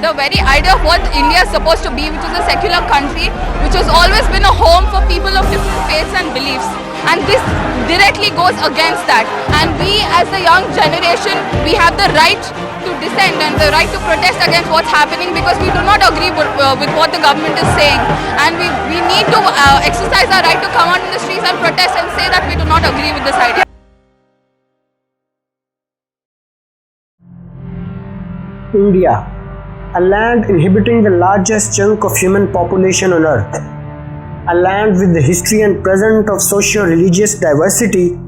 the very idea of what India is supposed to be, which is a secular country, which has always been a home for people of different faiths and beliefs. And this directly goes against that. And we as the young generation, we have the right to dissent and the right to protest against what's happening, because we do not agree with what the government is saying. And we need to exercise our right to come out in the streets and protest and say that we do not agree with this idea. India, a land inhabiting the largest chunk of human population on earth, a land with the history and present of socio-religious diversity,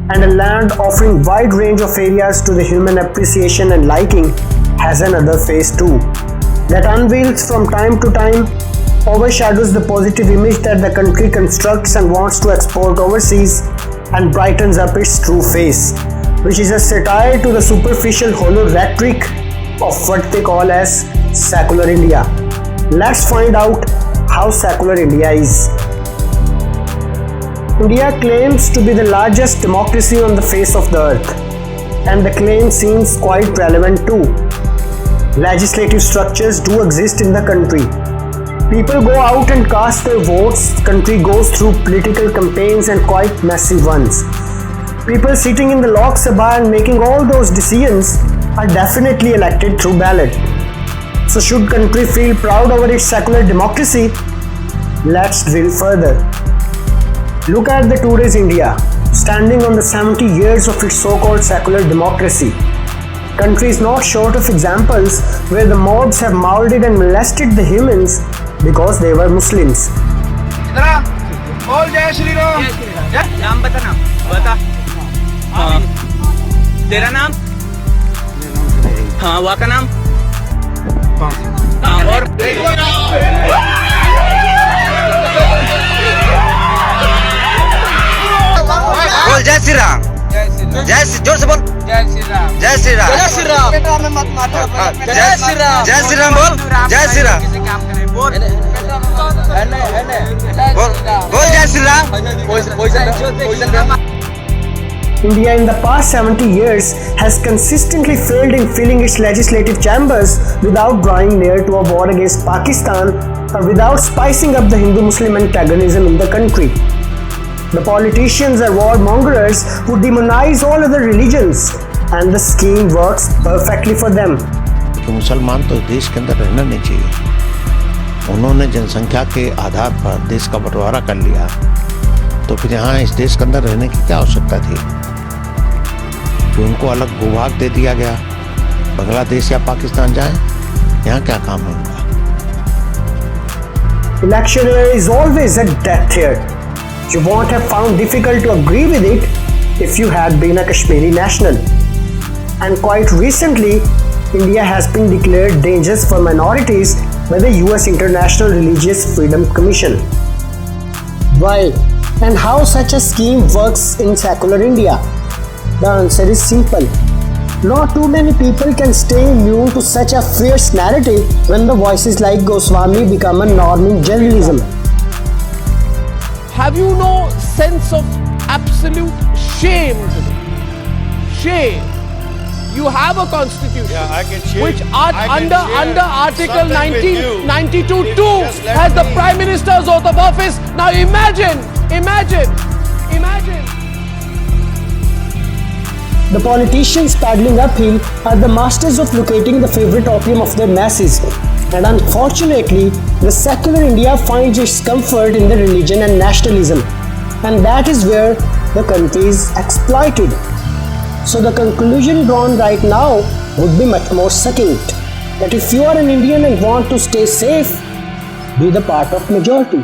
and a land offering wide range of areas to the human appreciation and liking, has another face too, that unveils from time to time, overshadows the positive image that the country constructs and wants to export overseas, and brightens up its true face, which is a satire to the superficial hollow rhetoric of what they call as secular India. Let's find out how secular India is. India claims to be the largest democracy on the face of the earth, and the claim seems quite relevant too. Legislative structures do exist in the country. People go out and cast their votes. The country goes through political campaigns and quite massive ones. People sitting in the Lok Sabha and making all those decisions are definitely elected through ballot. So should country feel proud over its secular democracy? Let's drill further. Look at the today's India, standing on the 70 years of its so-called secular democracy. Country is not short of examples where the mobs have murdered and molested the humans because they were Muslims. Jai Shri Ram. नाम बता ना बता तेरा नाम हाँ वहाँ का नाम हाँ और बोल जय श्री राम जय श्री जोर से बोल जय श्री राम जय श्री राम जय श्री राम जय श्री राम जय श्री राम बोल जय श्री राम बोल जय Shri Ram India in the past 70 years has consistently failed in filling its legislative chambers without drawing near to a war against Pakistan or without spicing up the Hindu-Muslim antagonism in the country. The politicians are warmongers who demonize all other religions, and the scheme works perfectly for them. मुसलमान तो देश के अंदर रहना नहीं चाहिए। उन्होंने जनसंख्या के आधार पर देश का बंटवारा कर लिया, तो फिर यहाँ इस देश के अंदर रहने की क्या आवश्यकता थी कि उनको अलग भूभाग दे दिया गया, बांग्लादेश या पाकिस्तान जाएं, यहाँ क्या काम है उनका? Election is always a death here. You won't have found difficult to agree with it if you had been a Kashmiri national. And quite recently, India has been declared dangerous for minorities by the US International Religious Freedom Commission. Why and how such a scheme works in secular India? The answer is simple. Not too many people can stay immune to such a fierce narrative when the voices like Goswami become a norm in journalism. Have you no sense of absolute shame today? Shame. You have a constitution which under Article 1992(2) has the Prime Minister's oath of office. Now imagine. The politicians paddling uphill are the masters of locating the favorite opium of their masses. And unfortunately, the secular India finds its comfort in the religion and nationalism. And that is where the country is exploited. So the conclusion drawn right now would be much more succinct. That if you are an Indian and want to stay safe, be the part of majority.